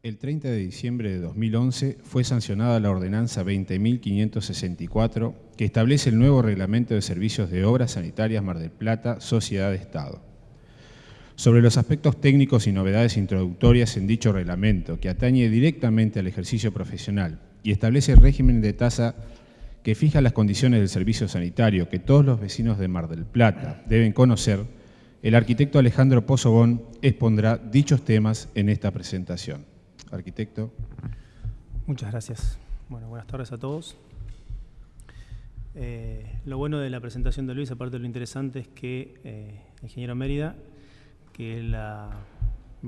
El 30 de diciembre de 2011 fue sancionada la Ordenanza 20.564 que establece el nuevo Reglamento de Servicios de Obras Sanitarias Mar del Plata, Sociedad de Estado. Sobre los aspectos técnicos y novedades introductorias en dicho reglamento, que atañe directamente al ejercicio profesional y establece el régimen de tasa que fija las condiciones del servicio sanitario que todos los vecinos de Mar del Plata deben conocer, el arquitecto Alejandro Pozobón expondrá dichos temas en esta presentación. Arquitecto. Muchas gracias. Bueno, buenas tardes a todos. Lo bueno de la presentación de Luis, aparte de lo interesante, es que el ingeniero Mérida, que va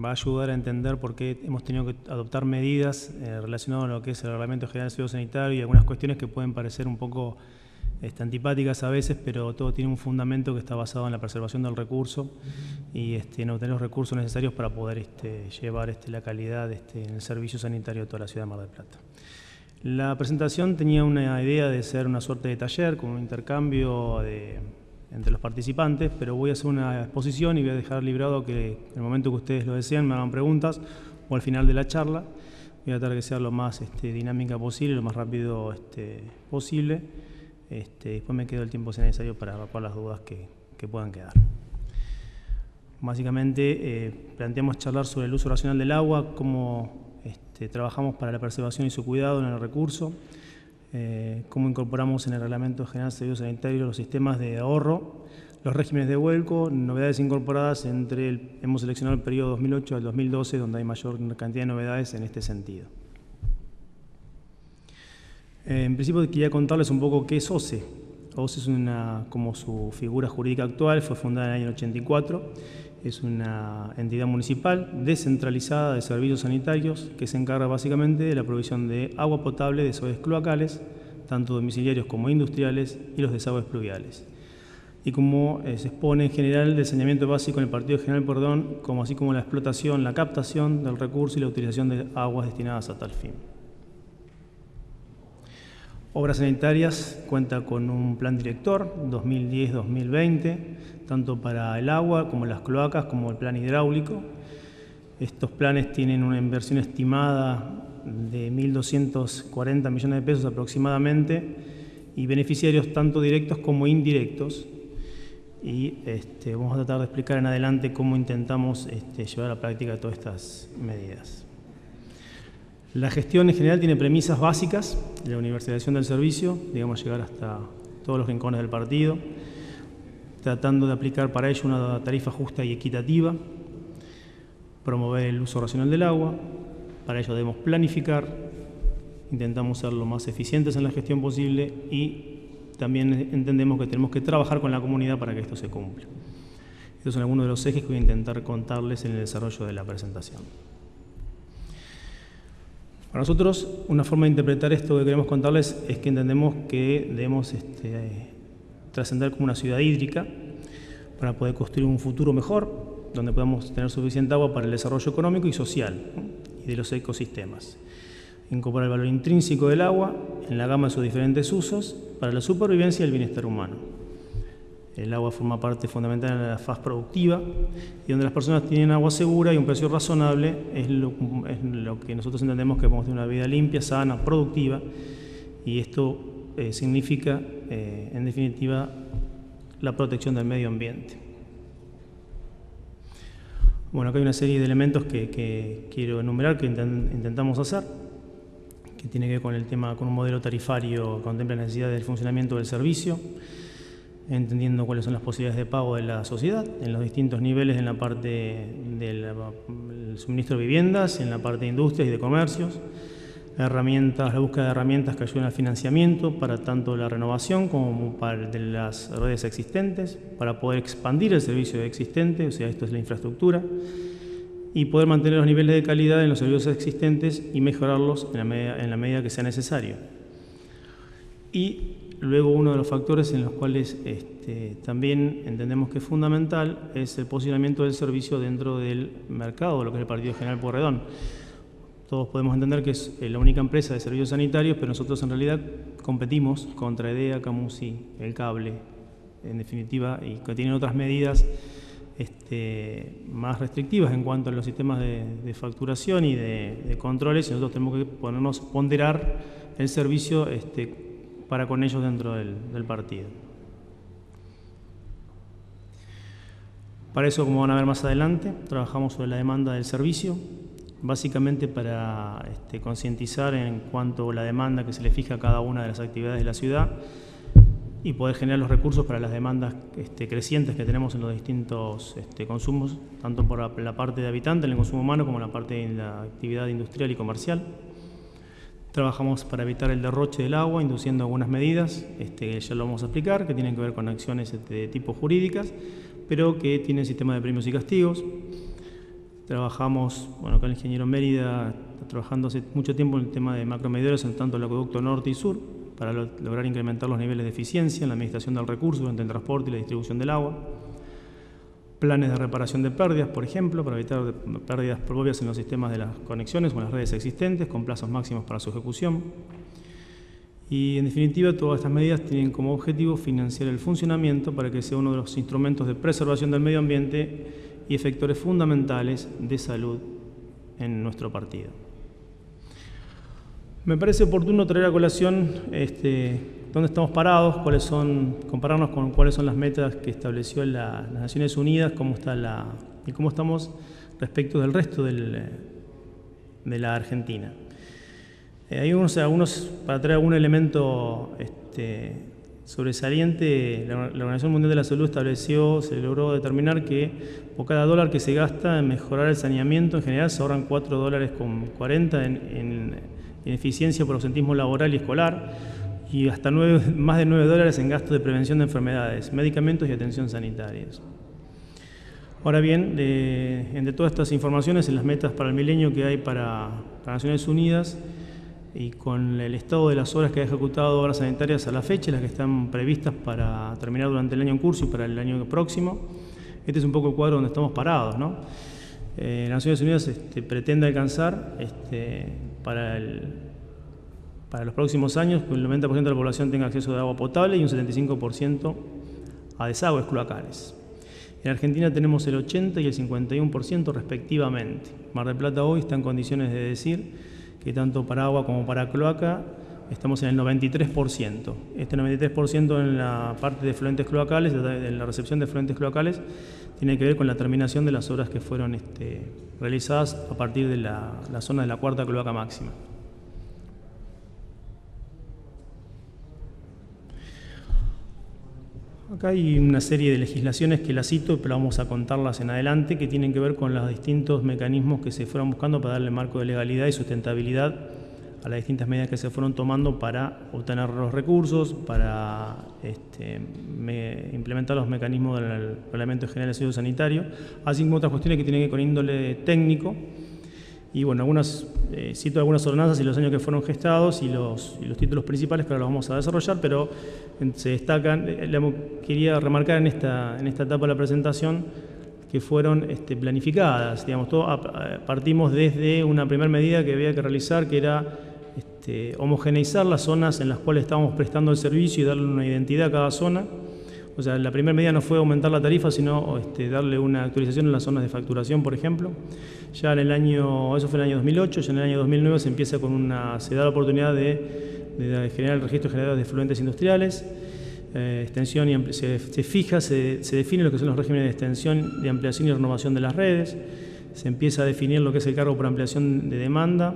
a ayudar a entender por qué hemos tenido que adoptar medidas relacionadas a lo que es el Reglamento General de Servicio Sanitario y algunas cuestiones que pueden parecer un poco antipáticas a veces, pero todo tiene un fundamento que está basado en la preservación del recurso y en obtener los recursos necesarios para poder llevar la calidad en el servicio sanitario de toda la ciudad de Mar del Plata. La presentación tenía una idea de ser una suerte de taller, con un intercambio entre los participantes, pero voy a hacer una exposición y voy a dejar librado que en el momento que ustedes lo desean me hagan preguntas o al final de la charla. Voy a tratar de ser lo más dinámica posible, lo más rápido posible. Después me quedo el tiempo si es necesario para evacuar las dudas que puedan quedar. Básicamente planteamos charlar sobre el uso racional del agua, cómo trabajamos para la preservación y su cuidado en el recurso, cómo incorporamos en el Reglamento General de Servicios Sanitarios los sistemas de ahorro, los regímenes de vuelco, novedades incorporadas hemos seleccionado el periodo 2008 al 2012, donde hay mayor cantidad de novedades en este sentido. En principio quería contarles un poco qué es OCE. OCE es como su figura jurídica actual, fue fundada en el año 84, es una entidad municipal descentralizada de servicios sanitarios que se encarga básicamente de la provisión de agua potable, desagües cloacales, tanto domiciliarios como industriales, y los desagües pluviales. Y como se expone en general del saneamiento básico en el Partido General Perdón, así como la explotación, la captación del recurso y la utilización de aguas destinadas a tal fin. Obras Sanitarias cuenta con un plan director 2010-2020, tanto para el agua como las cloacas, como el plan hidráulico. Estos planes tienen una inversión estimada de 1.240 millones de pesos aproximadamente y beneficiarios tanto directos como indirectos. Y vamos a tratar de explicar en adelante cómo intentamos llevar a la práctica todas estas medidas. La gestión en general tiene premisas básicas de la universalización del servicio, digamos llegar hasta todos los rincones del partido, tratando de aplicar para ello una tarifa justa y equitativa, promover el uso racional del agua, para ello debemos planificar, intentamos ser lo más eficientes en la gestión posible y también entendemos que tenemos que trabajar con la comunidad para que esto se cumpla. Estos son algunos de los ejes que voy a intentar contarles en el desarrollo de la presentación. Para nosotros, una forma de interpretar esto que queremos contarles es que entendemos que debemos trascender como una ciudad hídrica para poder construir un futuro mejor, donde podamos tener suficiente agua para el desarrollo económico y social y de los ecosistemas. Incorporar el valor intrínseco del agua en la gama de sus diferentes usos para la supervivencia y el bienestar humano. El agua forma parte fundamental de la faz productiva y donde las personas tienen agua segura y un precio razonable es lo que nosotros entendemos que podemos tener una vida limpia, sana, productiva y esto significa, en definitiva, la protección del medio ambiente. Bueno, acá hay una serie de elementos que quiero enumerar que intentamos hacer, que tiene que ver con el tema, con un modelo tarifario que contempla la necesidad del funcionamiento del servicio, entendiendo cuáles son las posibilidades de pago de la sociedad en los distintos niveles, en la parte del suministro de viviendas, en la parte de industrias y de comercios, la búsqueda de herramientas que ayuden al financiamiento para tanto la renovación como para de las redes existentes, para poder expandir el servicio existente, o sea, esto es la infraestructura, y poder mantener los niveles de calidad en los servicios existentes y mejorarlos en la medida que sea necesario. Y luego uno de los factores en los cuales también entendemos que es fundamental es el posicionamiento del servicio dentro del mercado, lo que es el Partido General Pueyrredón. Todos podemos entender que es la única empresa de servicios sanitarios, pero nosotros en realidad competimos contra EDEA, Camusi, El Cable, en definitiva, y que tienen otras medidas más restrictivas en cuanto a los sistemas de facturación y de controles, y nosotros tenemos que ponderar el servicio para con ellos dentro del partido. Para eso, como van a ver más adelante, trabajamos sobre la demanda del servicio, básicamente para concientizar en cuanto a la demanda que se le fija a cada una de las actividades de la ciudad y poder generar los recursos para las demandas crecientes que tenemos en los distintos consumos, tanto por la parte de habitante, en el consumo humano, como en la parte de la actividad industrial y comercial. Trabajamos para evitar el derroche del agua, induciendo algunas medidas, que ya lo vamos a explicar, que tienen que ver con acciones de tipo jurídicas, pero que tienen sistema de premios y castigos. Trabajamos, con el ingeniero Mérida, trabajando hace mucho tiempo en el tema de macromedidores en tanto el acueducto norte y sur, para lograr incrementar los niveles de eficiencia en la administración del recurso durante el transporte y la distribución del agua. Planes de reparación de pérdidas, por ejemplo, para evitar pérdidas propias en los sistemas de las conexiones o en las redes existentes, con plazos máximos para su ejecución. Y, en definitiva, todas estas medidas tienen como objetivo financiar el funcionamiento para que sea uno de los instrumentos de preservación del medio ambiente y efectores fundamentales de salud en nuestro partido. Me parece oportuno traer a colación dónde estamos parados, compararnos con cuáles son las metas que estableció las Naciones Unidas, y cómo estamos respecto del resto de la Argentina. Hay algunos, para traer algún elemento sobresaliente, la Organización Mundial de la Salud se logró determinar que por cada dólar que se gasta en mejorar el saneamiento, en general se ahorran $4,40 en eficiencia por ausentismo laboral y escolar, y hasta más de $9 en gastos de prevención de enfermedades, medicamentos y atención sanitarias. Ahora bien, entre todas estas informaciones, en las metas para el milenio que hay para Naciones Unidas, y con el estado de las obras que ha ejecutado obras sanitarias a la fecha, las que están previstas para terminar durante el año en curso y para el año próximo, este es un poco el cuadro donde estamos parados, ¿no? Naciones Unidas pretende alcanzar para los próximos años que el 90% de la población tenga acceso de agua potable y un 75% a desagües cloacales. En Argentina tenemos el 80% y el 51% respectivamente. Mar del Plata hoy está en condiciones de decir que tanto para agua como para cloaca estamos en el 93%. Este 93% en la parte de efluentes cloacales, en la recepción de efluentes cloacales, tiene que ver con la terminación de las obras que fueron realizadas a partir de la zona de la cuarta cloaca máxima. Acá hay una serie de legislaciones que las cito, pero vamos a contarlas en adelante, que tienen que ver con los distintos mecanismos que se fueron buscando para darle marco de legalidad y sustentabilidad a las distintas medidas que se fueron tomando para obtener los recursos, para implementar los mecanismos del Reglamento General de Servicio Sanitario, así como otras cuestiones que tienen que ver con índole técnico. Y bueno, cito algunas ordenanzas y los años que fueron gestados y los títulos principales que ahora los vamos a desarrollar, pero se destacan, quería remarcar en esta etapa de la presentación que fueron planificadas. Digamos, partimos desde una primera medida que había que realizar, que era homogeneizar las zonas en las cuales estábamos prestando el servicio y darle una identidad a cada zona. O sea, la primera medida no fue aumentar la tarifa, sino darle una actualización en las zonas de facturación, por ejemplo. Ya en eso fue en el año 2008, ya en el año 2009 se empieza se da la oportunidad de generar el registro general de efluentes industriales, extensión y se define lo que son los regímenes de extensión, de ampliación y renovación de las redes, se empieza a definir lo que es el cargo por ampliación de demanda,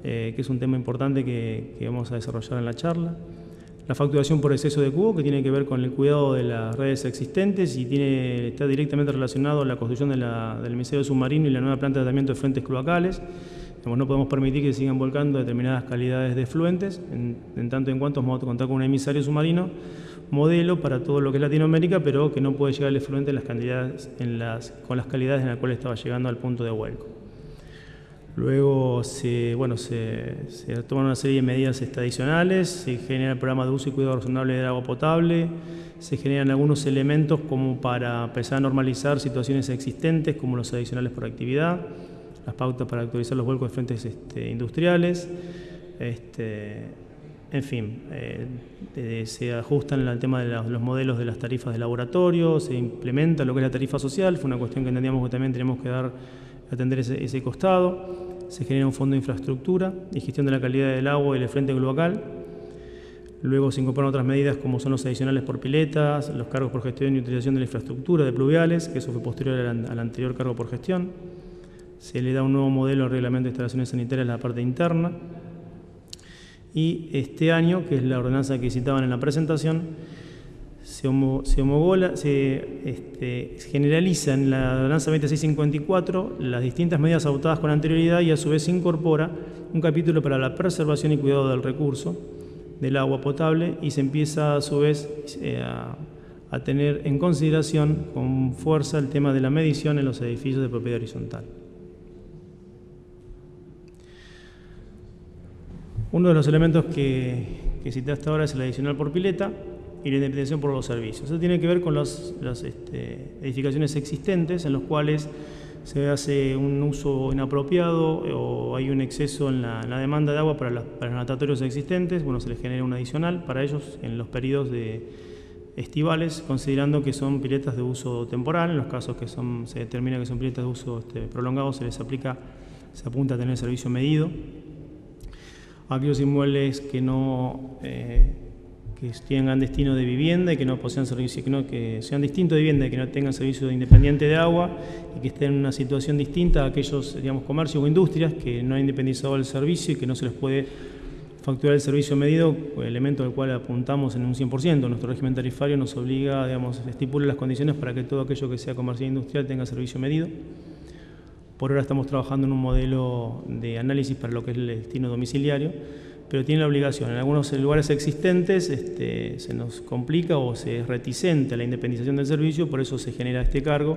que es un tema importante que vamos a desarrollar en la charla. La facturación por exceso de cubo, que tiene que ver con el cuidado de las redes existentes y está directamente relacionado a la construcción del micelio submarino y la nueva planta de tratamiento de efluentes cloacales. No podemos permitir que sigan volcando determinadas calidades de efluentes, en tanto en cuanto vamos a contar con un emisario submarino modelo para todo lo que es Latinoamérica, pero que no puede llegar el efluente con las calidades en las cuales estaba llegando al punto de vuelco. Luego se toman una serie de medidas adicionales, se genera el programa de uso y cuidado razonable del agua potable, se generan algunos elementos como para empezar a normalizar situaciones existentes, como los adicionales por actividad, las pautas para actualizar los vuelcos de frentes industriales, En fin, se ajustan al tema de los modelos de las tarifas de laboratorio, se implementa lo que es la tarifa social, fue una cuestión que entendíamos que también teníamos que atender ese costado. Se genera un fondo de infraestructura y gestión de la calidad del agua y el efluente cloacal. Luego se incorporan otras medidas como son los adicionales por piletas, los cargos por gestión y utilización de la infraestructura de pluviales, que eso fue posterior al anterior cargo por gestión. Se le da un nuevo modelo al reglamento de instalaciones sanitarias en la parte interna. Y este año, que es la ordenanza que citaban en la presentación, se generaliza en la ordenanza 2654 las distintas medidas adoptadas con anterioridad y a su vez se incorpora un capítulo para la preservación y cuidado del recurso del agua potable y se empieza a su vez a tener en consideración con fuerza el tema de la medición en los edificios de propiedad horizontal. Uno de los elementos que cité hasta ahora es el adicional por pileta y la independización por los servicios. Eso tiene que ver con las edificaciones existentes en los cuales se hace un uso inapropiado o hay un exceso en la demanda de agua para los natatorios existentes. Bueno, se les genera un adicional para ellos en los periodos estivales, considerando que son piletas de uso temporal. En los casos que se determina que son piletas de uso prolongado, se apunta a tener servicio medido. Aquellos inmuebles que tengan destino de vivienda y que no posean servicio, que sean distintos de vivienda y que no tengan servicio independiente de agua y que estén en una situación distinta a aquellos, digamos, comercios o industrias que no han independizado el servicio y que no se les puede facturar el servicio medido, elemento al cual apuntamos en un 100%. Nuestro régimen tarifario nos obliga, digamos, estipula las condiciones para que todo aquello que sea comercial e industrial tenga servicio medido. Por ahora estamos trabajando en un modelo de análisis para lo que es el destino domiciliario, pero tiene la obligación. En algunos lugares existentes se nos complica o se es reticente a la independización del servicio, por eso se genera este cargo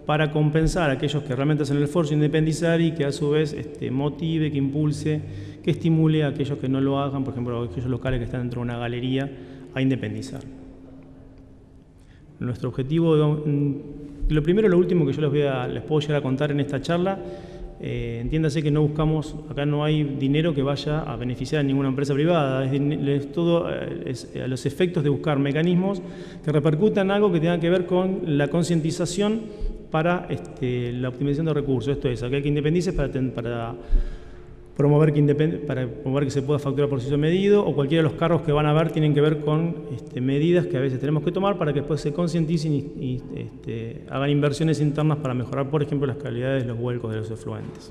para compensar a aquellos que realmente hacen el esfuerzo de independizar y que a su vez motive, que impulse, que estimule a aquellos que no lo hagan, por ejemplo, a aquellos locales que están dentro de una galería, a independizar. Nuestro objetivo, lo primero y lo último que yo les puedo llegar a contar en esta charla, entiéndase que no buscamos, acá no hay dinero que vaya a beneficiar a ninguna empresa privada, es todo a los efectos de buscar mecanismos que repercutan algo que tenga que ver con la concientización para la optimización de recursos. Esto es, aquel que independice para promover que se pueda facturar por servicio medido, o cualquiera de los cargos que van a ver tienen que ver con medidas que a veces tenemos que tomar para que después se concienticen y hagan inversiones internas para mejorar, por ejemplo, las calidades de los vuelcos de los efluentes.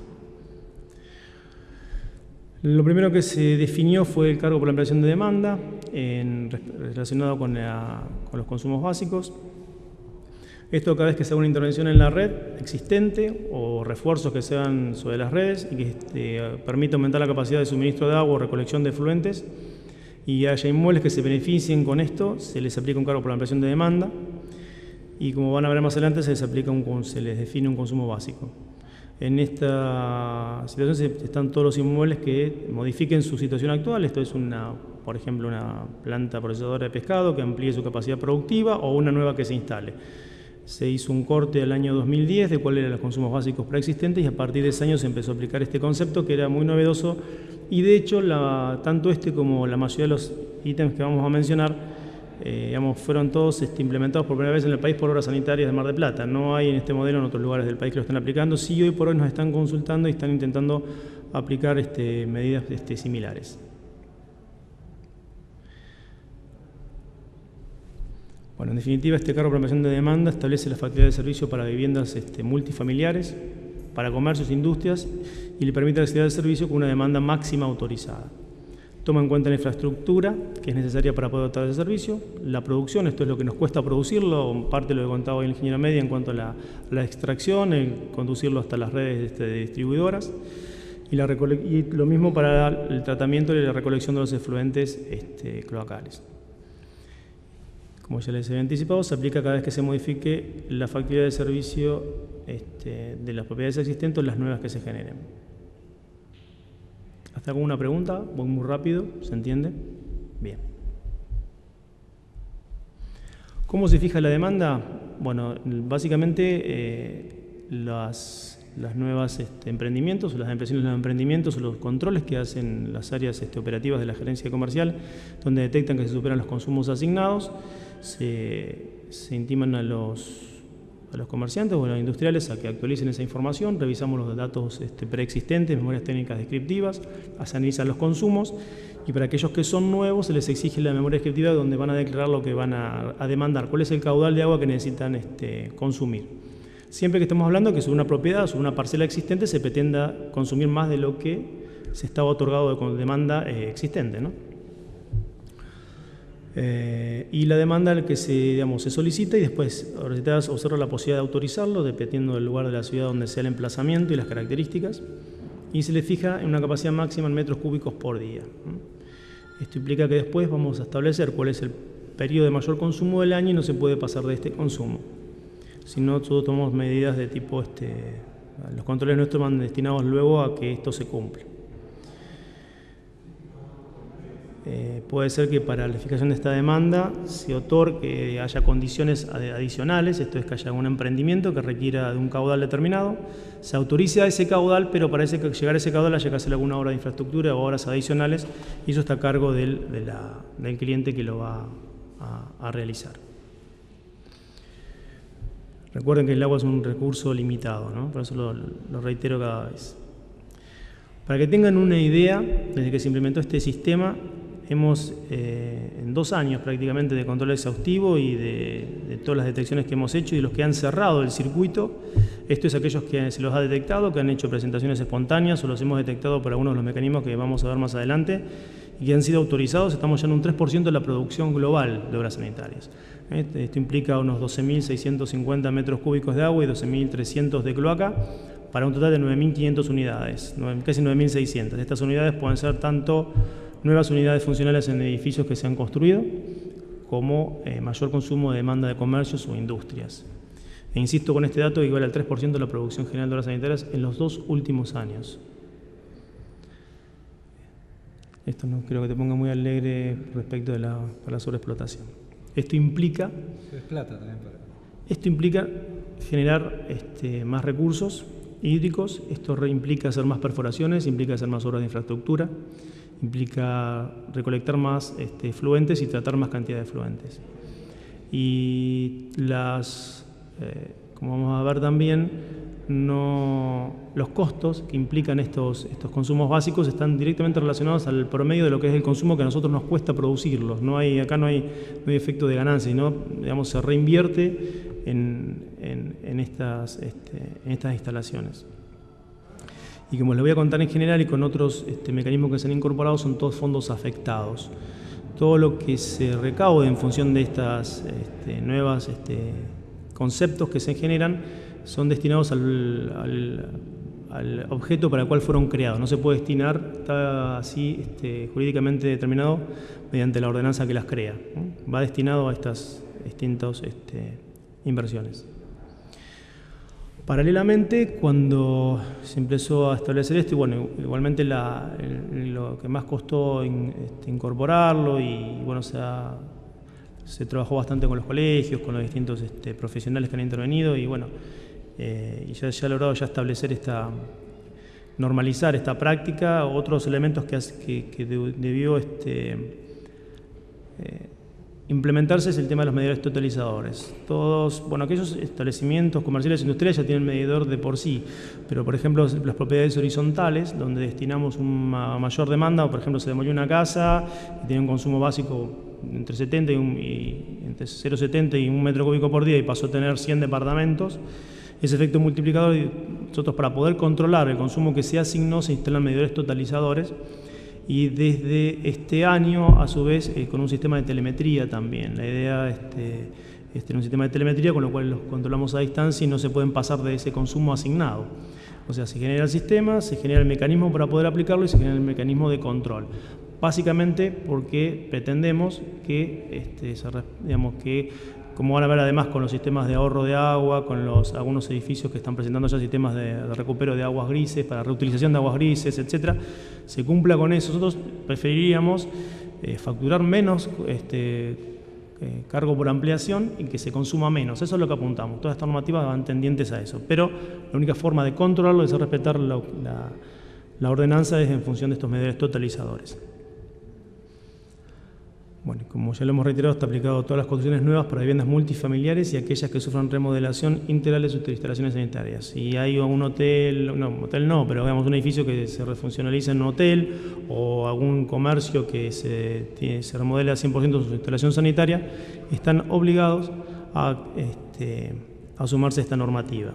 Lo primero que se definió fue el cargo por la ampliación de demanda relacionado con los consumos básicos. Esto cada vez que se haga una intervención en la red existente o refuerzos que se hagan sobre las redes y que permita aumentar la capacidad de suministro de agua o recolección de efluentes y haya inmuebles que se beneficien con esto, se les aplica un cargo por la ampliación de demanda y como van a ver más adelante se les define un consumo básico. En esta situación están todos los inmuebles que modifiquen su situación actual. Esto es por ejemplo, una planta procesadora de pescado que amplíe su capacidad productiva o una nueva que se instale. Se hizo un corte del año 2010 de cuáles eran los consumos básicos preexistentes y a partir de ese año se empezó a aplicar este concepto que era muy novedoso y de hecho tanto como la mayoría de los ítems que vamos a mencionar fueron todos implementados por primera vez en el país por Obras Sanitarias de Mar del Plata. No hay en este modelo en otros lugares del país que lo estén aplicando. Sí, hoy por hoy nos están consultando y están intentando aplicar medidas similares. Bueno, en definitiva, este cargo por ampliación de demanda establece la factibilidad de servicio para viviendas multifamiliares, para comercios e industrias y le permite acceder al servicio con una demanda máxima autorizada. Toma en cuenta la infraestructura que es necesaria para poder dotar ese servicio, la producción, esto es lo que nos cuesta producirlo, parte de lo que contaba hoy el ingeniero Media en cuanto a la extracción, el conducirlo hasta las redes de distribuidoras, y lo mismo para el tratamiento y la recolección de los efluentes cloacales. Como ya les había anticipado, se aplica cada vez que se modifique la factibilidad de servicio de las propiedades existentes o las nuevas que se generen. ¿Hasta alguna pregunta? Voy muy rápido, ¿se entiende? Bien. ¿Cómo se fija la demanda? Bueno, básicamente nuevas emprendimientos, o las impresiones de los emprendimientos, o los controles que hacen las áreas operativas de la gerencia comercial, donde detectan que se superan los consumos asignados, se intiman a los comerciantes o a los industriales a que actualicen esa información, revisamos los datos preexistentes, memorias técnicas descriptivas, se analizan los consumos, y para aquellos que son nuevos se les exige la memoria descriptiva donde van a declarar lo que van a demandar, cuál es el caudal de agua que necesitan consumir. Siempre que estemos hablando que sobre una propiedad o sobre una parcela existente se pretenda consumir más de lo que se estaba otorgado con demanda existente, ¿no? Y la demanda que se solicita, y después observa la posibilidad de autorizarlo dependiendo del lugar de la ciudad donde sea el emplazamiento y las características, y se le fija en una capacidad máxima en metros cúbicos por día. Esto implica que después vamos a establecer cuál es el periodo de mayor consumo del año y no se puede pasar de este consumo. Si no, nosotros tomamos medidas de tipo, los controles nuestros van destinados luego a que esto se cumpla. Puede ser que para la fijación de esta demanda se otorgue que haya condiciones adicionales, esto es que haya un emprendimiento que requiera de un caudal determinado, se autorice a ese caudal, pero para llegar a ese caudal haya que hacer alguna obra de infraestructura o obras adicionales, y eso está a cargo del cliente que lo va a realizar. Recuerden que el agua es un recurso limitado, ¿no? Por eso lo reitero cada vez. Para que tengan una idea, desde que se implementó este sistema, hemos, en 2 años prácticamente de control exhaustivo y de todas las detecciones que hemos hecho y de los que han cerrado el circuito, esto es aquellos que se los ha detectado, que han hecho presentaciones espontáneas o los hemos detectado por algunos de los mecanismos que vamos a ver más adelante y que han sido autorizados, estamos ya en un 3% de la producción global de obras sanitarias. Esto implica unos 12.650 metros cúbicos de agua y 12.300 de cloaca, para un total de 9.500 unidades, casi 9.600. Estas unidades pueden ser tanto nuevas unidades funcionales en edificios que se han construido, como mayor consumo de demanda de comercios o industrias. E insisto con este dato, igual al 3% de la producción general de obras sanitarias en los 2 últimos años. Esto no creo que te ponga muy alegre respecto de la sobreexplotación. Esto implica generar más recursos hídricos, esto implica hacer más perforaciones, implica hacer más obras de infraestructura, implica recolectar más efluentes y tratar más cantidad de efluentes. Y como vamos a ver también, los costos que implican estos consumos básicos están directamente relacionados al promedio de lo que es el consumo que a nosotros nos cuesta producirlos. Acá no hay efecto de ganancia, sino se reinvierte en estas instalaciones. Y como les voy a contar en general y con otros mecanismos que se han incorporado, son todos fondos afectados. Todo lo que se recaude en función de estas nuevas conceptos que se generan son destinados al objeto para el cual fueron creados. No se puede destinar, está así jurídicamente determinado mediante la ordenanza que las crea, ¿no? Va destinado a estas distintas inversiones. Paralelamente, cuando se empezó a establecer esto, y bueno, igualmente lo que más costó incorporarlo, y bueno, se trabajó bastante con los colegios, con los distintos profesionales que han intervenido, y bueno, y ya ha logrado establecer normalizar esta práctica. Otros elementos que debió implementarse es el tema de los medidores totalizadores. Aquellos establecimientos comerciales e industriales ya tienen medidor de por sí, pero por ejemplo las propiedades horizontales, donde destinamos una mayor demanda, o por ejemplo se demolió una casa y tiene un consumo básico entre 0,70 y 1 metro cúbico por día y pasó a tener 100 departamentos, ese efecto multiplicador, nosotros para poder controlar el consumo que se asignó se instalan medidores totalizadores. Y desde este año, a su vez, con un sistema de telemetría también. La idea es tener un sistema de telemetría con lo cual los controlamos a distancia y no se pueden pasar de ese consumo asignado. O sea, se genera el sistema, se genera el mecanismo para poder aplicarlo y se genera el mecanismo de control. Básicamente porque pretendemos que, como van a ver además con los sistemas de ahorro de agua, con algunos edificios que están presentando ya sistemas de recupero de aguas grises, para reutilización de aguas grises, etcétera, se cumpla con eso. Nosotros preferiríamos facturar menos cargo por ampliación y que se consuma menos. Eso es lo que apuntamos. Todas estas normativas van tendientes a eso. Pero la única forma de controlarlo es respetar la ordenanza es en función de estos medidores totalizadores. Bueno, como ya lo hemos reiterado, está aplicado a todas las construcciones nuevas para viviendas multifamiliares y aquellas que sufran remodelación integral de sus instalaciones sanitarias. Si hay un hotel, pero digamos un edificio que se refuncionaliza en un hotel o algún comercio que se remodela 100% su instalación sanitaria, están obligados a sumarse a esta normativa.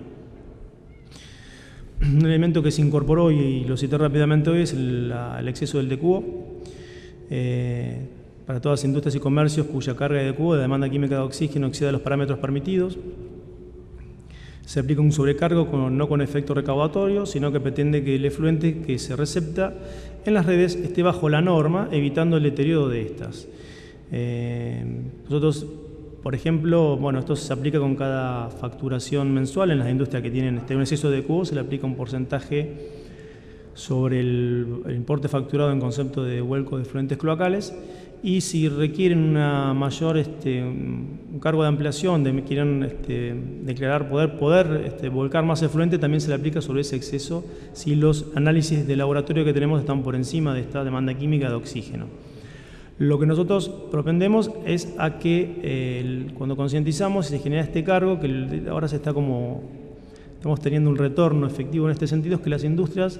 Un elemento que se incorporó y lo cité rápidamente hoy es el exceso del decubo. Para todas las industrias y comercios cuya carga de decubo de demanda química de oxígeno exceda los parámetros permitidos. Se aplica un sobrecargo no con efecto recaudatorio, sino que pretende que el efluente que se recepta en las redes esté bajo la norma, evitando el deterioro de estas. Nosotros, por ejemplo, esto se aplica con cada facturación mensual en las industrias que tienen un exceso de decubo, se le aplica un porcentaje sobre el importe facturado en concepto de vuelco de efluentes cloacales. Y si requieren una mayor un cargo de ampliación, quieren declarar poder volcar más efluente, también se le aplica sobre ese exceso si los análisis de laboratorio que tenemos están por encima de esta demanda química de oxígeno. Lo que nosotros propendemos es a que cuando concientizamos y se genera este cargo, que ahora estamos teniendo un retorno efectivo en este sentido, es que las industrias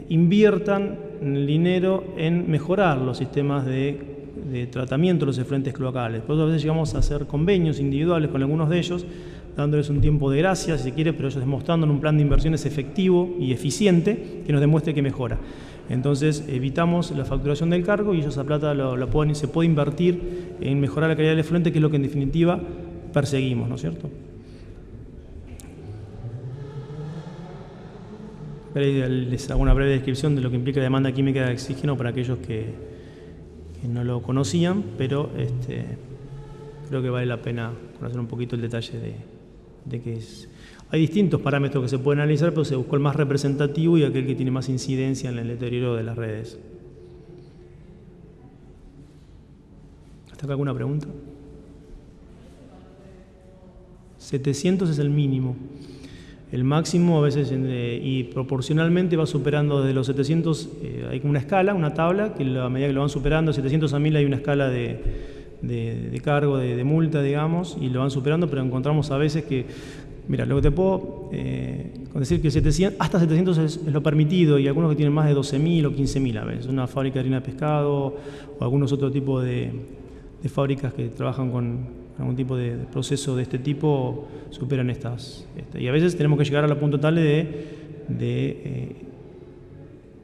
inviertan el dinero en mejorar los sistemas de tratamiento de los efluentes cloacales. Por eso a veces llegamos a hacer convenios individuales con algunos de ellos, dándoles un tiempo de gracia, si se quiere, pero ellos demostrando en un plan de inversiones efectivo y eficiente que nos demuestre que mejora. Entonces evitamos la facturación del cargo y ellos esa plata se puede invertir en mejorar la calidad del efluente, que es lo que en definitiva perseguimos, ¿no es cierto? Les hago una breve descripción de lo que implica la demanda química de oxígeno para aquellos que no lo conocían, pero creo que vale la pena conocer un poquito el detalle de que hay distintos parámetros que se pueden analizar, pero se buscó el más representativo y aquel que tiene más incidencia en el deterioro de las redes. ¿Hasta acá alguna pregunta? 700 es el mínimo. El máximo a veces y proporcionalmente va superando desde los 700, hay como una escala, una tabla, que a medida que lo van superando, 700 a 1000 hay una escala de cargo, de multa, digamos, y lo van superando, pero encontramos a veces que, mira, lo que te puedo decir que hasta 700 es lo permitido, y algunos que tienen más de 12.000 o 15.000 a veces, una fábrica de harina de pescado o algunos otros tipos de fábricas que trabajan con algún tipo de proceso de este tipo superan estas. Y a veces tenemos que llegar a la punto tal de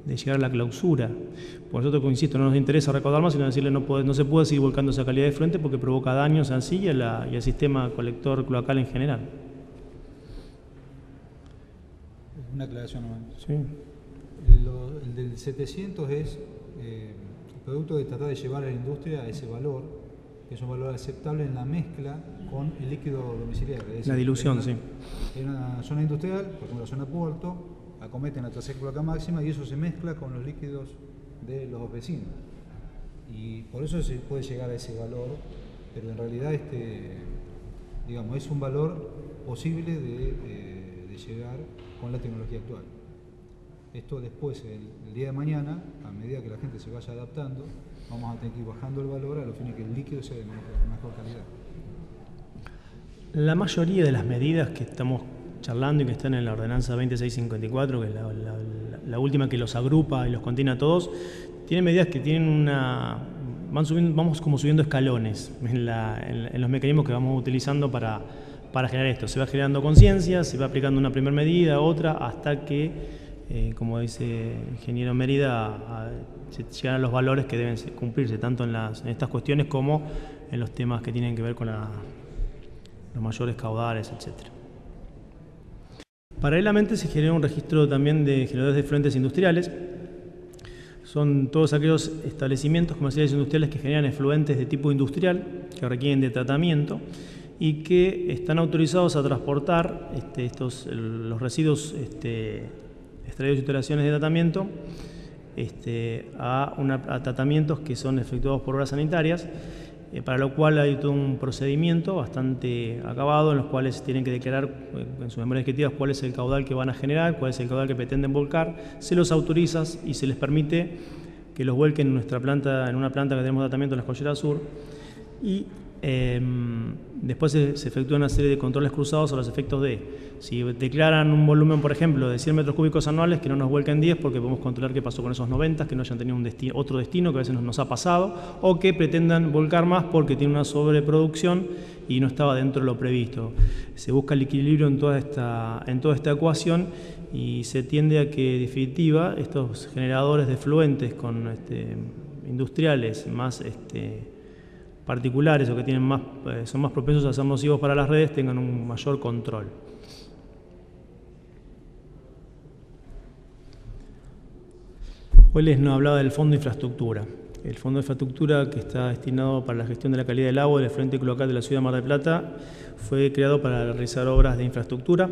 llegar a la clausura. Por nosotros, insisto, no nos interesa recaudar más, sino decirle no se puede seguir volcando esa calidad de efluente porque provoca daños en sí y al sistema colector cloacal en general. Una aclaración nomás. Sí. El del 700 es el producto de tratar de llevar a la industria a ese valor, que es un valor aceptable en la mezcla con el líquido domiciliario. Es decir, la dilución, sí. En una zona industrial, por ejemplo la zona Puerto, acometen la tasa de cloaca máxima y eso se mezcla con los líquidos de los vecinos. Y por eso se puede llegar a ese valor, pero en realidad es un valor posible de llegar con la tecnología actual. Esto después, el día de mañana, a medida que la gente se vaya adaptando, vamos a tener que ir bajando el valor a lo fin que el líquido sea de mejor calidad. La mayoría de las medidas que estamos charlando y que están en la ordenanza 2654, que es la última que los agrupa y los contiene a todos, tienen medidas que tienen vamos como subiendo escalones en los mecanismos que vamos utilizando para generar esto. Se va generando conciencia, se va aplicando una primera medida, otra, hasta que como dice el ingeniero Mérida, se llegan a los valores que deben cumplirse, tanto en estas cuestiones como en los temas que tienen que ver con los mayores caudales, etc. Paralelamente se genera un registro también de generadores de efluentes industriales. Son todos aquellos establecimientos comerciales industriales que generan efluentes de tipo industrial, que requieren de tratamiento y que están autorizados a transportar los residuos extraídos de instalaciones de tratamiento a tratamientos que son efectuados por obras sanitarias para lo cual hay todo un procedimiento bastante acabado en los cuales tienen que declarar en sus memorias descriptivas cuál es el caudal que van a generar, cuál es el caudal que pretenden volcar, se los autoriza y se les permite que los vuelquen en nuestra planta, en una planta que tenemos de tratamiento en la Escollera Sur, y después se efectúa una serie de controles cruzados a los efectos de, si declaran un volumen, por ejemplo, de 100 metros cúbicos anuales, que no nos vuelquen 10 porque podemos controlar qué pasó con esos 90, que no hayan tenido otro destino que a veces nos ha pasado, o que pretendan volcar más porque tiene una sobreproducción y no estaba dentro de lo previsto. Se busca el equilibrio en toda esta ecuación y se tiende a que, en definitiva, estos generadores de efluentes con industriales más particulares o que tienen son más propensos a ser nocivos para las redes tengan un mayor control. Hoy les hablaba del Fondo de Infraestructura. El Fondo de Infraestructura, que está destinado para la gestión de la calidad del agua y del efluente cloacal de la ciudad de Mar del Plata, fue creado para realizar obras de infraestructura,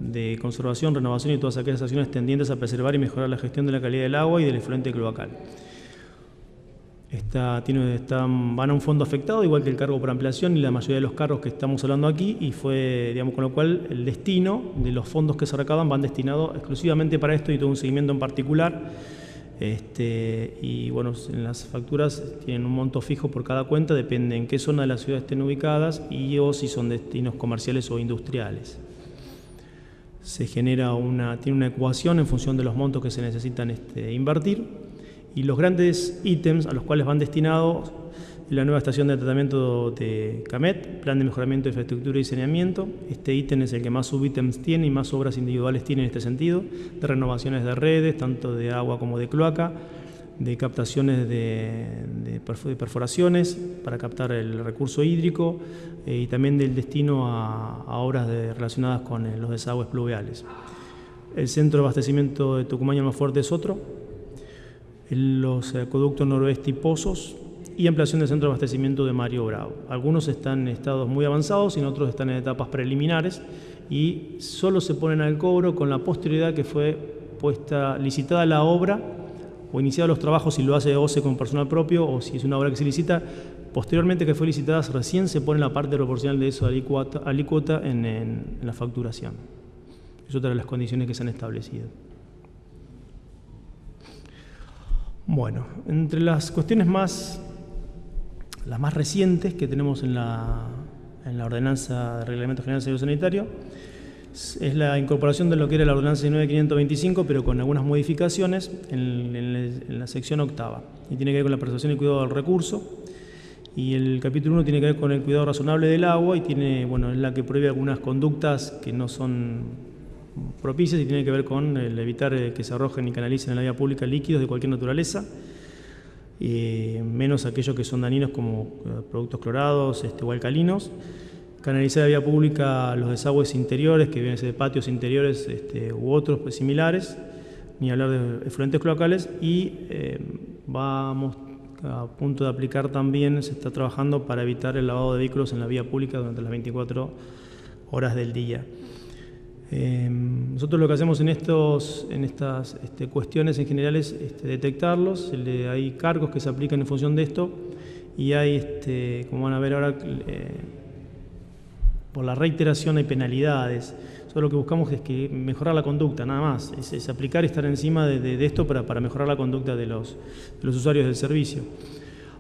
de conservación, renovación y todas aquellas acciones tendientes a preservar y mejorar la gestión de la calidad del agua y del efluente cloacal. Van a un fondo afectado, igual que el cargo por ampliación y la mayoría de los cargos que estamos hablando aquí, y fue, digamos, con lo cual el destino de los fondos que se recaudan van destinados exclusivamente para esto y todo un seguimiento en particular. Y bueno, en las facturas tienen un monto fijo por cada cuenta, depende en qué zona de la ciudad estén ubicadas o si son destinos comerciales o industriales. Se genera tiene una ecuación en función de los montos que se necesitan invertir. Y los grandes ítems a los cuales van destinados la nueva estación de tratamiento de CAMET, Plan de Mejoramiento de Infraestructura y Saneamiento. Este ítem es el que más subítems tiene y más obras individuales tiene en este sentido, de renovaciones de redes, tanto de agua como de cloaca, de captaciones de perforaciones para captar el recurso hídrico y también del destino a obras relacionadas con los desagües pluviales. El centro de abastecimiento de Tucumán y Almafuerte es otro. Los acueductos noroeste y pozos y ampliación del centro de abastecimiento de Mario Bravo. Algunos están en estados muy avanzados y otros están en etapas preliminares y solo se ponen al cobro con la posterioridad que fue licitada la obra o iniciados los trabajos, si lo hace OCE con personal propio o si es una obra que se licita. Posteriormente que fue licitada, recién se pone la parte proporcional de eso alícuota en la facturación. Es otra de las condiciones que se han establecido. Bueno, entre las cuestiones las más recientes que tenemos en la Ordenanza de Reglamento General de Servicio Sanitario es la incorporación de lo que era la Ordenanza 19.525, pero con algunas modificaciones en la sección octava. Y tiene que ver con la prestación y cuidado del recurso. Y el capítulo 1 tiene que ver con el cuidado razonable del agua y es la que prohíbe algunas conductas que no son propicias y tiene que ver con el evitar que se arrojen y canalicen en la vía pública líquidos de cualquier naturaleza, menos aquellos que son dañinos como productos clorados o alcalinos. Canalizar en la vía pública los desagües interiores, que vienen de patios interiores u otros similares, ni hablar de efluentes cloacales, y vamos a punto de aplicar también, se está trabajando para evitar el lavado de vehículos en la vía pública durante las 24 horas del día. Nosotros lo que hacemos en estas cuestiones en general es detectarlos. Hay cargos que se aplican en función de esto y hay, como van a ver ahora, por la reiteración hay penalidades. Nosotros lo que buscamos es mejorar la conducta, nada más. Es aplicar y estar encima de esto para mejorar la conducta de los usuarios del servicio.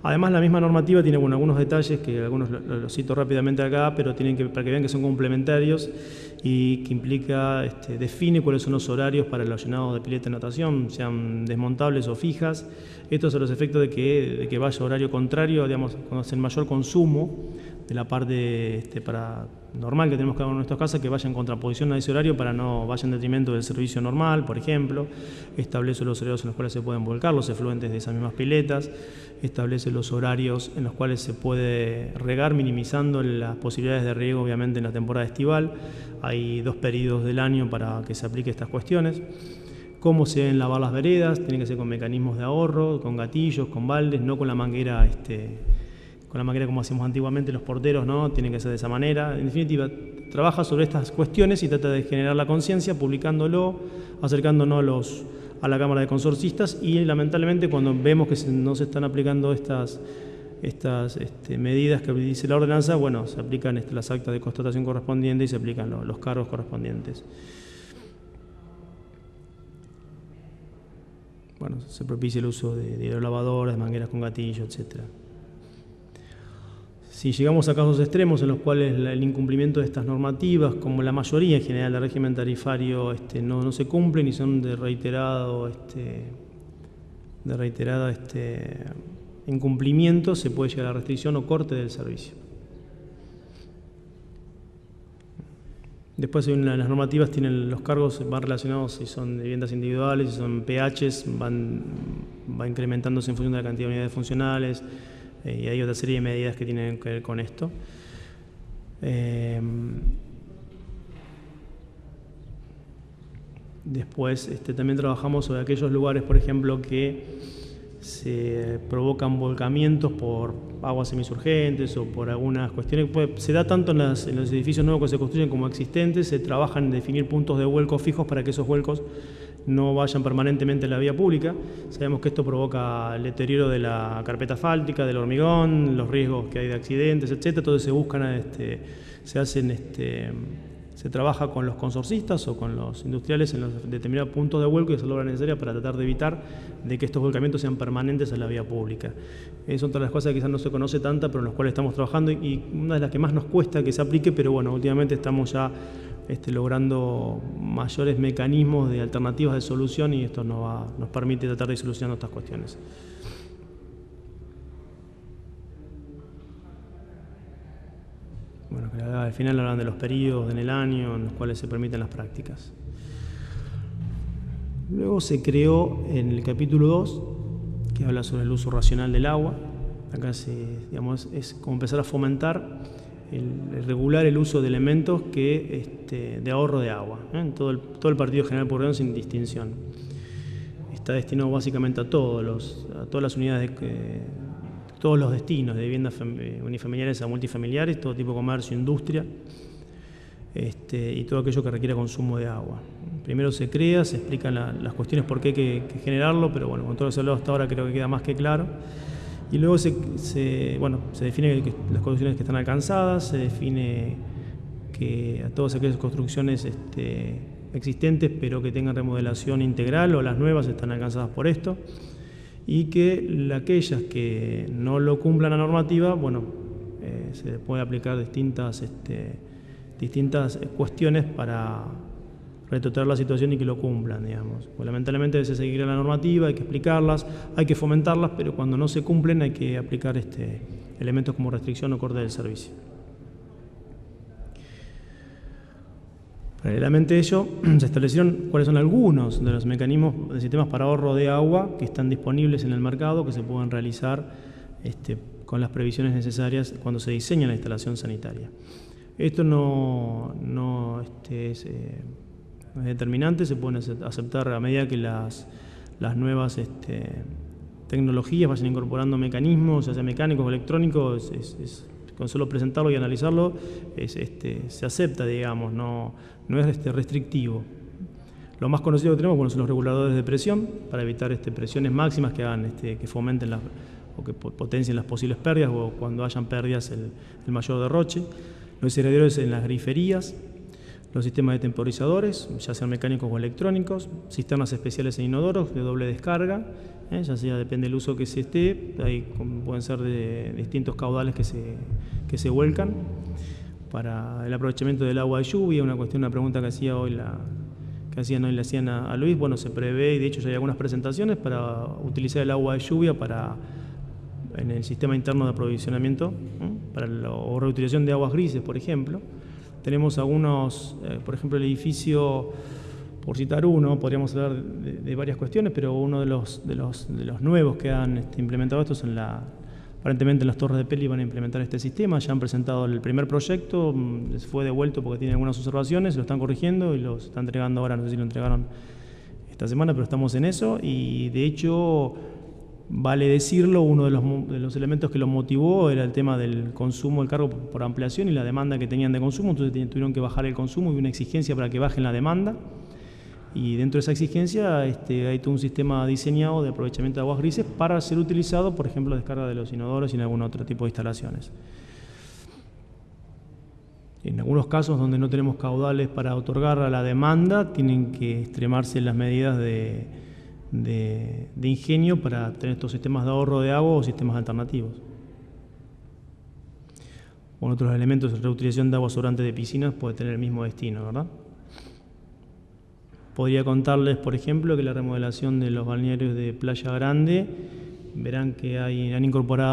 Además, la misma normativa tiene algunos detalles que algunos los cito rápidamente acá, pero para que vean que son complementarios y que implica, define cuáles son los horarios para los llenados de pileta de natación, sean desmontables o fijas. Esto es a los efectos de que vaya horario contrario, digamos, cuando es el mayor consumo de la parte normal que tenemos que hacer en nuestras casas, que vaya en contraposición a ese horario para no vaya en detrimento del servicio normal, por ejemplo. Establece los horarios en los cuales se pueden volcar los efluentes de esas mismas piletas. Establece los horarios en los cuales se puede regar, minimizando las posibilidades de riego, obviamente, en la temporada estival. Hay 2 periodos del año para que se aplique estas cuestiones. Cómo se deben lavar las veredas, tiene que ser con mecanismos de ahorro, con gatillos, con baldes, no con la manguera, como hacíamos antiguamente los porteros, ¿no? Tiene que ser de esa manera. En definitiva, trabaja sobre estas cuestiones y trata de generar la conciencia, publicándolo, acercándonos a la Cámara de Consorcistas y, lamentablemente, cuando vemos que no se están aplicando estas medidas que dice la ordenanza, bueno, se aplican las actas de constatación correspondientes y se aplican los cargos correspondientes. Bueno, se propicia el uso de hidrolavadoras, de mangueras con gatillo, etc. Si llegamos a casos extremos en los cuales el incumplimiento de estas normativas, como la mayoría en general del régimen tarifario, no se cumplen y son de reiterado incumplimiento, se puede llegar a restricción o corte del servicio. Después las normativas tienen los cargos, van relacionados si son viviendas individuales, si son PHs, va incrementándose en función de la cantidad de unidades funcionales, y hay otra serie de medidas que tienen que ver con esto. Después también trabajamos sobre aquellos lugares, por ejemplo, que se provocan volcamientos por aguas semisurgentes o por algunas cuestiones. Se da tanto en los edificios nuevos que se construyen como existentes, se trabajan en definir puntos de vuelco fijos para que esos vuelcos no vayan permanentemente en la vía pública. Sabemos que esto provoca el deterioro de la carpeta asfáltica, del hormigón, los riesgos que hay de accidentes, etc. Entonces se buscan, se trabaja con los consorcistas o con los industriales en los determinados puntos de vuelco y hacer la obra necesaria para tratar de evitar de que estos volcamientos sean permanentes en la vía pública. Son todas las cosas que quizás no se conoce tanta, pero en las cuales estamos trabajando y una de las que más nos cuesta que se aplique, pero bueno, últimamente estamos ya logrando mayores mecanismos de alternativas de solución y esto nos permite tratar de solucionar estas cuestiones. Bueno, al final hablan de los periodos en el año en los cuales se permiten las prácticas. Luego se creó en el capítulo 2, que habla sobre el uso racional del agua. Acá es como empezar a fomentar regular el uso de elementos de ahorro de agua, en todo el Partido General Pueyrredón sin distinción. Está destinado básicamente a todas las unidades todos los destinos de viviendas unifamiliares a multifamiliares, todo tipo de comercio, industria, y todo aquello que requiera consumo de agua. Primero se crea, se explican las cuestiones por qué hay que generarlo, pero bueno, con todo lo que se ha hablado hasta ahora creo que queda más que claro. Y luego se define las construcciones que están alcanzadas, se define que a todas aquellas construcciones existentes pero que tengan remodelación integral o las nuevas están alcanzadas por esto, y que aquellas que no lo cumplan la normativa, bueno, se puede aplicar distintas cuestiones para retrotraer la situación y que lo cumplan, digamos. Pues, lamentablemente a veces hay que seguir la normativa, hay que explicarlas, hay que fomentarlas, pero cuando no se cumplen hay que aplicar elementos como restricción o corte del servicio. Paralelamente a ello, se establecieron cuáles son algunos de los mecanismos de sistemas para ahorro de agua que están disponibles en el mercado, que se pueden realizar con las previsiones necesarias cuando se diseña la instalación sanitaria. Esto no es determinante, se pueden aceptar a medida que las nuevas tecnologías vayan incorporando mecanismos, ya sea mecánicos o electrónicos, con solo presentarlo y analizarlo se acepta, digamos, no es restrictivo. Lo más conocido que tenemos son los reguladores de presión, para evitar presiones máximas que hagan que fomenten o que potencien las posibles pérdidas o cuando hayan pérdidas el mayor derroche. Los irradiadores en las griferías, los sistemas de temporizadores, ya sean mecánicos o electrónicos, cisternas especiales en inodoros de doble descarga, ya sea depende del uso que se esté, ahí pueden ser de distintos caudales que se vuelcan. Para el aprovechamiento del agua de lluvia, una pregunta que hacían hoy le hacían a Luis, bueno, se prevé, y de hecho ya hay algunas presentaciones para utilizar el agua de lluvia en el sistema interno de aprovisionamiento, o reutilización de aguas grises, por ejemplo. Tenemos algunos, por ejemplo, el edificio, por citar uno, podríamos hablar de varias cuestiones, pero uno de los nuevos que han implementado esto son aparentemente en las Torres de Peli van a implementar este sistema. Ya han presentado el primer proyecto, les fue devuelto porque tiene algunas observaciones, lo están corrigiendo y lo están entregando ahora, no sé si lo entregaron esta semana, pero estamos en eso. Y de hecho, vale decirlo, uno de los elementos que lo motivó era el tema del consumo, el cargo por ampliación y la demanda que tenían de consumo, entonces tuvieron que bajar el consumo y una exigencia para que bajen la demanda. Y dentro de esa exigencia hay todo un sistema diseñado de aprovechamiento de aguas grises para ser utilizado, por ejemplo, descarga de los inodoros y en algún otro tipo de instalaciones. En algunos casos donde no tenemos caudales para otorgar a la demanda, tienen que extremarse las medidas de ingenio para tener estos sistemas de ahorro de agua o sistemas alternativos. Con otros elementos, la reutilización de agua sobrante de piscinas puede tener el mismo destino, ¿verdad? Podría contarles, por ejemplo, que la remodelación de los balnearios de Playa Grande, verán que han incorporado